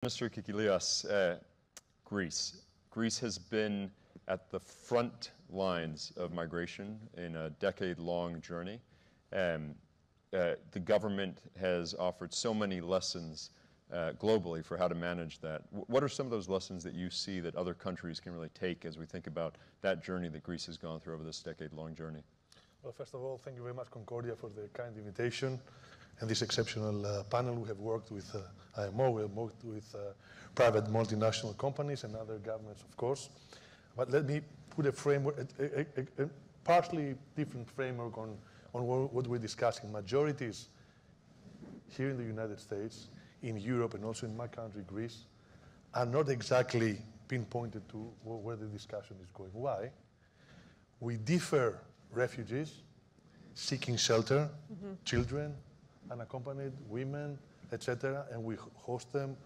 Mr. Kikilias, Greece. Greece has been at the front lines of migration in a decade-long journey. The government has offered so many lessons globally for how to manage that. What are some of those lessons that you see that other countries can really take as we think about that journey that Greece has gone through over this decade-long journey? Well, first of all, thank you very much, Concordia, for the kind invitation and this exceptional panel. We have worked with IMO, we have worked with private multinational companies and other governments, of course. But let me put a framework, a partially different framework on what we're discussing. Majorities here in the United States, in Europe, and also in my country, Greece, are not exactly pinpointed to where the discussion is going. Why? We differ refugees seeking shelter, children, unaccompanied women, etc., and we host them,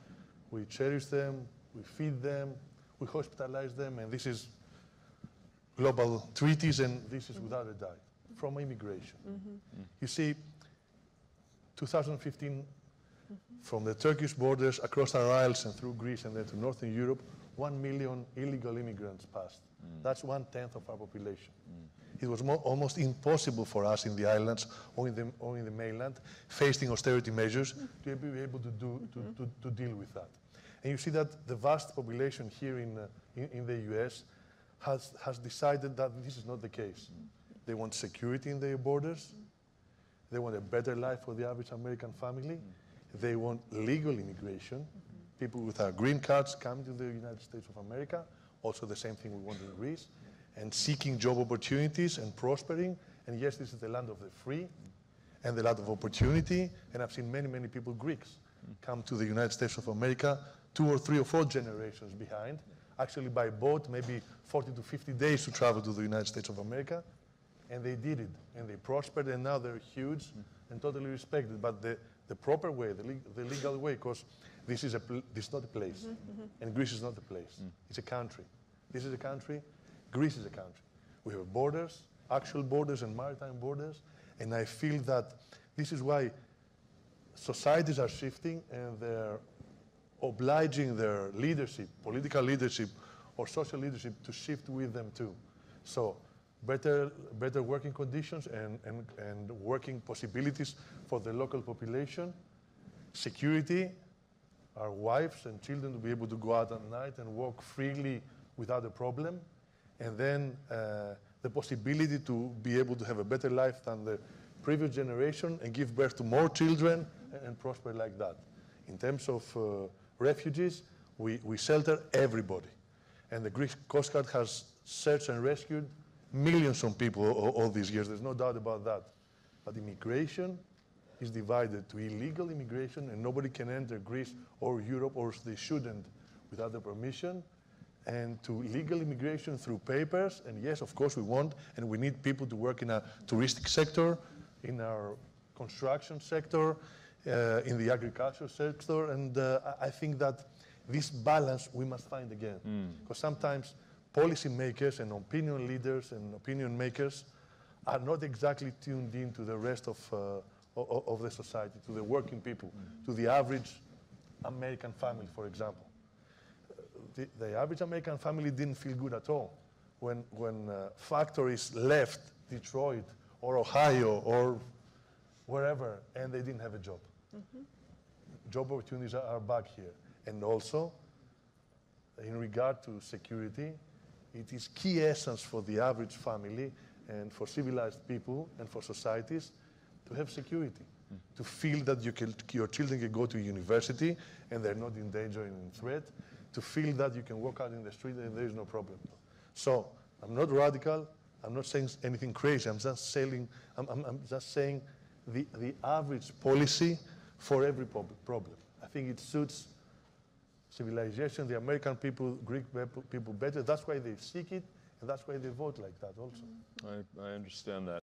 we cherish them, we feed them, we hospitalize them, and this is global treaties, and this is without a doubt from immigration. You see, 2015, from the Turkish borders across our isles and through Greece and then to Northern Europe, 1 million illegal immigrants passed. That's 1/10 of our population. It was almost impossible for us in the islands or in the mainland, facing austerity measures, to be able to deal with that. And you see that the vast population here in the US has decided that this is not the case. They want security in their borders. They want a better life for the average American family. They want legal immigration, people with our green cards coming to the United States of America, also the same thing we want in Greece, and seeking job opportunities and prospering. And yes, this is the land of the free and the land of opportunity. And I've seen many, many people, Greeks, come to the United States of America 2 or 3 or 4 generations behind, actually by boat, maybe 40 to 50 days to travel to the United States of America. And they did it, and they prospered, and now they're huge and totally respected. But the proper way, the legal way, because this is not a place, and Greece is not a place. It's a country. This is a country. Greece is a country. We have borders, actual borders and maritime borders, and I feel that this is why societies are shifting and they're obliging their leadership, political leadership or social leadership, to shift with them too. So better working conditions and working possibilities for the local population, security, our wives and children to be able to go out at night and walk freely without a problem, and then the possibility to be able to have a better life than the previous generation and give birth to more children and prosper like that. In terms of refugees, we shelter everybody. And the Greek Coast Guard has searched and rescued millions of people all these years. There's no doubt about that. But immigration is divided to illegal immigration, and nobody can enter Greece or Europe, or they shouldn't, without the permission, and to legal immigration through papers. And yes, of course, we want and we need people to work in a touristic sector, in our construction sector, in the agriculture sector. And I think that this balance we must find again. Because sometimes policy makers and opinion leaders and opinion makers are not exactly tuned in to the rest of the society, to the working people, to the average American family, for example. The average American family didn't feel good at all when factories left Detroit or Ohio or wherever and they didn't have a job. Job opportunities are back here. And also, in regard to security, it is key essence for the average family and for civilized people and for societies to have security, to feel that your children can go to university and they're not in danger and in threat, to feel that you can walk out in the street and there is no problem. So I'm not radical. I'm not saying anything crazy. I'm just saying the average policy for every problem. I think it suits civilization, the American people, Greek people better. That's why they seek it, and that's why they vote like that also. I understand that.